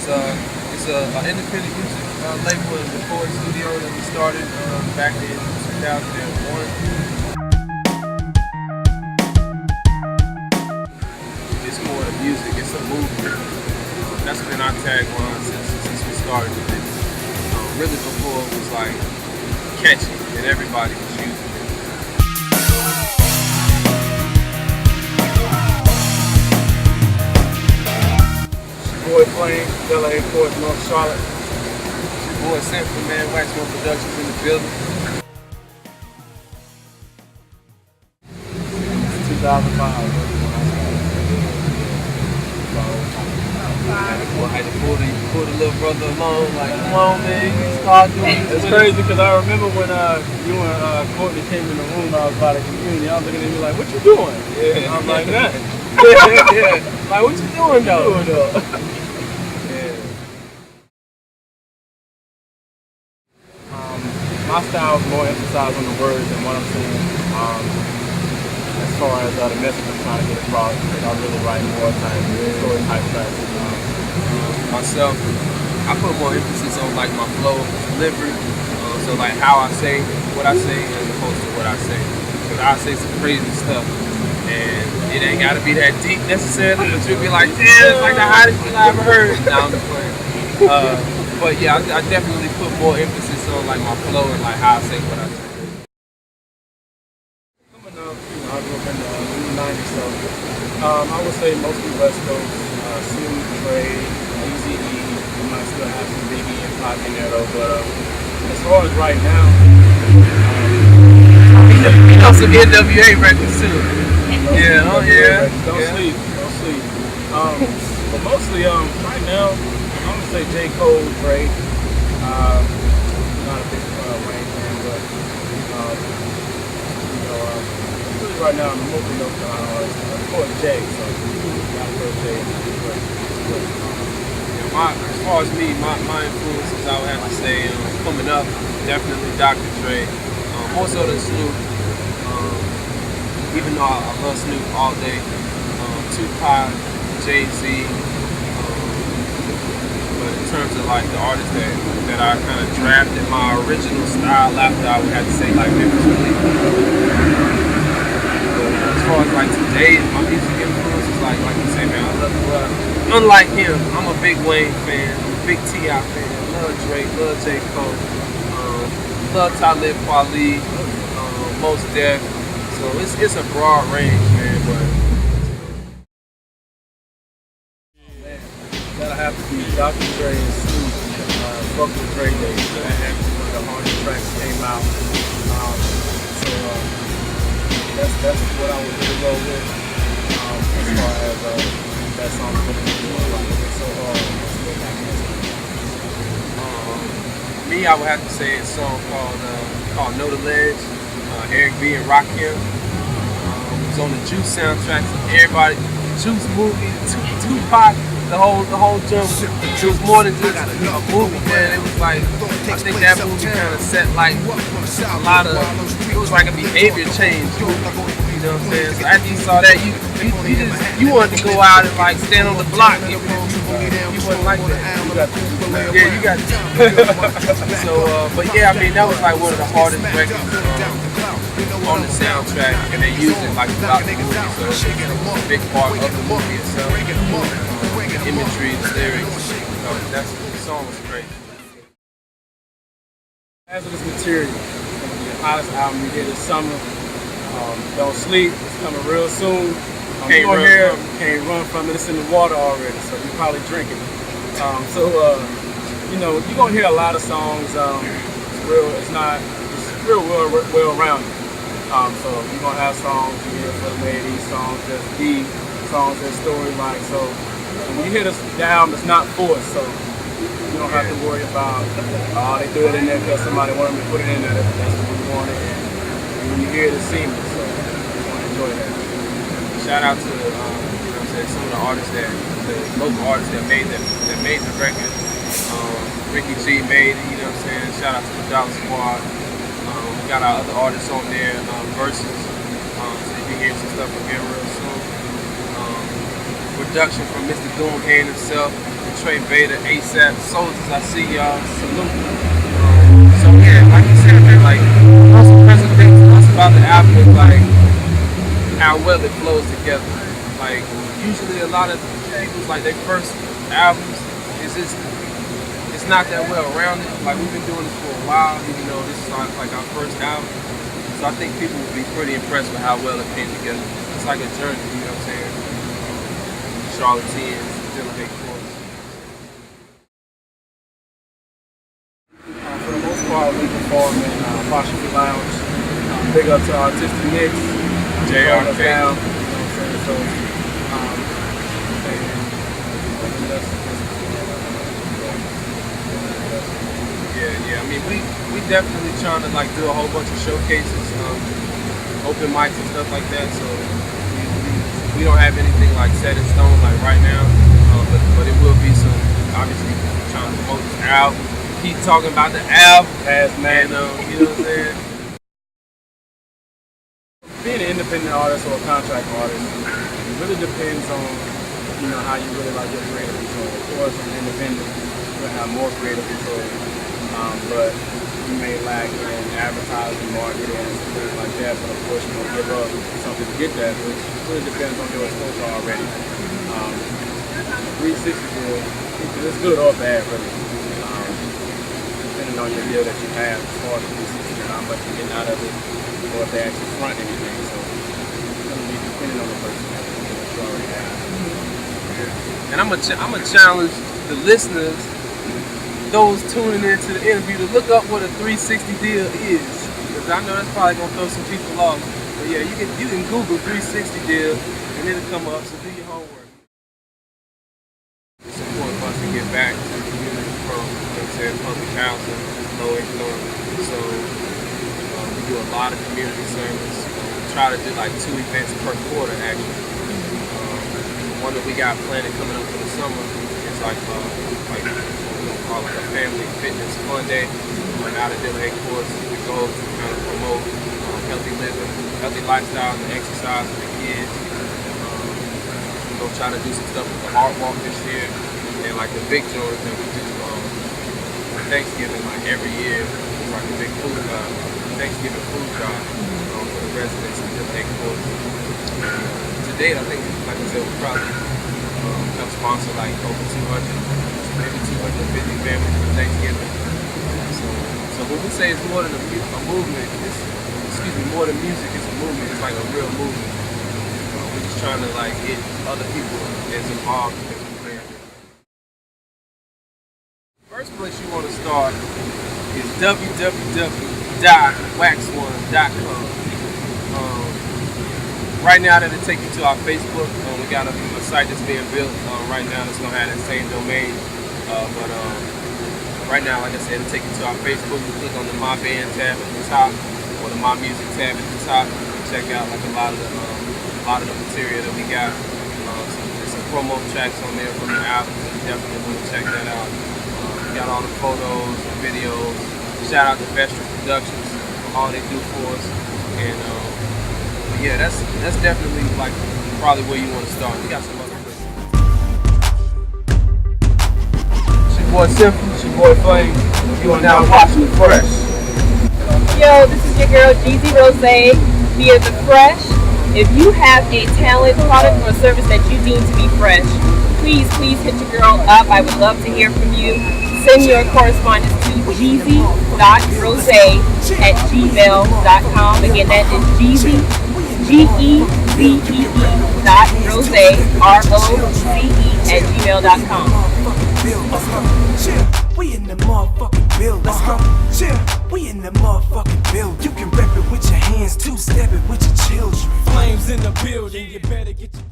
It's an independent music label and recording studio that we started back in 2001. It's more than music, it's a movement. That's been our tagline since we started with it. Really before it was like catchy and everybody was using it. Boy Flaymz, LA Fort, North Charlotte. It's your boy Sinful Flaymz, Productions in the building. 2005. I had to pull the little brother along, like, come on, man, you start doing this. It's crazy because I remember when you and Courtney came in the room, I was by the community. I was looking at you like, what you doing? Yeah. I was like, that. Yeah. Like, what you doing, though? My style is more emphasized on the words than what I'm saying. As far as the message I'm trying to get across, because I really write more story type tracks. Myself, I put more emphasis on like my flow, delivery, so like how I say what I say as opposed to what I say. Because I say some crazy stuff, and it ain't got to be that deep necessarily, but you'll be like, damn, it's like the hottest thing I ever heard. Nah, I'm just playing. But yeah, I definitely put more emphasis on like my flow and like how I say what I say. Coming up, I grew up in the 90s, so I would say mostly West Coast, Snoop, Dre, Easy E. You might still have some Biggie and Pac in there though, but as far as right now, you know some NWA records too. Yeah, oh yeah. Don't sleep. But mostly right now, I'm gonna say J. Cole, Drake. Not a big Wayne fan, but really right now I'm mostly North Carolina artists. Of course, Jay, so gotta go Jay. As far as me, my influences, I would have to say, coming up, definitely Dr. Dre, more so than Snoop, even though I love Snoop all day, Tupac, Jay-Z, but in terms of like the artists that I kind of drafted my original style after, I would have to say like Memphis Bleak. But as far as like today, my music influences, like you say, man, I love unlike him, I'm a big Wayne fan, big T.I. fan, love Drake, love J. Cole, love Talib Kweli, Mos Def. So it's a broad range, man. But that'll have to be Dr. Dre and Snoop. Fuck with Dre Days. That had to be one of the hardest tracks that came out. So that's what I would really go with as far as that song it's so hard. Me, I would have to say it's a song called Know the Ledge. Eric B and Rakim. It was on the Juice soundtrack. So everybody, Juice movie, Tupac, the whole jump. It was more than just a movie, man. It was like, I think that movie kind of set like a lot of, it was like a behavior change. You know what I'm saying? So after you saw that, you wanted to go out and like stand on the block. You wasn't like that. Yeah, you got So, but yeah, I mean, that was like one of the hardest records on the soundtrack, and they used it like throughout the movie, so it's a big part of the movie itself. The imagery, the lyrics, the song was great. Hazardous Material. It's going to be the hottest album you hear this summer. Don't sleep. It's coming real soon. Can't run from it. It's in the water already, so you probably drink it. You know, you're gonna hear a lot of songs. It's real well-rounded. So you're gonna have songs you hear for the ladies, songs that's deep, songs that story-like. So when you hear the album, it's not forced. So you don't have to worry about they threw it in there because somebody wanted to put it in there. That's what we wanted. And when you hear it, it's seamless. So you're gonna enjoy that. Shout out to some of the artists the local artists that made the record. Ricky G made it, you know what I'm saying? Shout out to the Dollar Squad. We got our other artists on there, Versus. So you can hear some stuff from here real soon. We're production from Mr. Doomhand himself, Trey Vader, ASAP, Soldiers, I see y'all, salute. So yeah, like you said, man, like, most impressive thing to us about the album is like how well it flows together. Like, usually a lot of people's, like, their first albums is just, it's not that well rounded. Like, we've been doing this for a while, even though this is like our first album. So I think people will be pretty impressed with how well it came together. It's like a journey, you know what I'm saying? Charlatans, Dylan Hate Chorus. For the most part, we perform in Sinful Flaymz. Big up to Artistic Mix, JRK. Down, you know what I'm saying? So, yeah. I mean, we definitely trying to like do a whole bunch of showcases, open mics and stuff like that. So we don't have anything like set in stone like right now, but it will be some. Obviously, trying to promote this album. Keep talking about the album, man. you know what I'm saying? Being an independent artist or a contract artist, it really depends on how you really like your creative control. Of course, an independent will have more creative control, but you may lack in advertising, marketing, and things like that. But of course, you don't give up something to get that, which really depends on your exposure already. 360 deal, it's good or bad, really. Depending on your deal that you have as far as 360 and how much you're getting out of it, or if they actually front anything. So it's going to be depending on the person that you already have. And I'm gonna challenge the listeners, those tuning into the interview, to look up what a 360 deal is, because I know that's probably gonna throw some people off. But yeah, you can Google 360 deal and it'll come up. So do your homework. It's important for us to get back to the community from, public housing, low income. So we do a lot of community service. We try to do like 2 events per quarter actually. One that we got planned coming up for the summer is like what we're gonna call like a family fitness fun day. Out of Dylan Hate Chorus, the goal is to kind of promote healthy living, healthy lifestyle, and exercise for the kids. We're gonna try to do some stuff with the art walk this year, and like the big joint that we do for Thanksgiving, like every year, it's like a big food Thanksgiving food drive for the residents of Dylan Hate Chorus. To date, I think, like I said, we probably help sponsor like over 200, maybe 250 families for Thanksgiving. So when we say it's more than a movement, more than music, it's a movement. It's like a real movement. We're just trying to like get other people as involved as we can. First place you want to start is www.waxone.com. Right now, that'll take you to our Facebook. We got a site that's being built right now that's gonna have that same domain. But right now, like I said, it'll take you to our Facebook. You click on the My Band tab at the top, or the My Music tab at the top. Check out like a lot of the material that we got. There's some promo tracks on there from the album. You definitely want to check that out. We got all the photos and videos. Shout out to Vestra Productions for all they do for us. And yeah, that's definitely like probably where you want to start. We got some other places. It's your boy Sinful, it's your boy Flaymz. You are now watching The Fresh. Yo, this is your girl Jeezy Rose via The Fresh. If you have a talent, product, or service that you deem to be fresh, please hit your girl up. I would love to hear from you. Send your correspondence to jeezy.rose@gmail.com. Again, that is Jeezy, GEZE.ROZE@gmail.com. We in the motherfucking build, let's go. We in the motherfucking build. You can rep it with your hands, two-step it with your children. Flames in the building, you better get your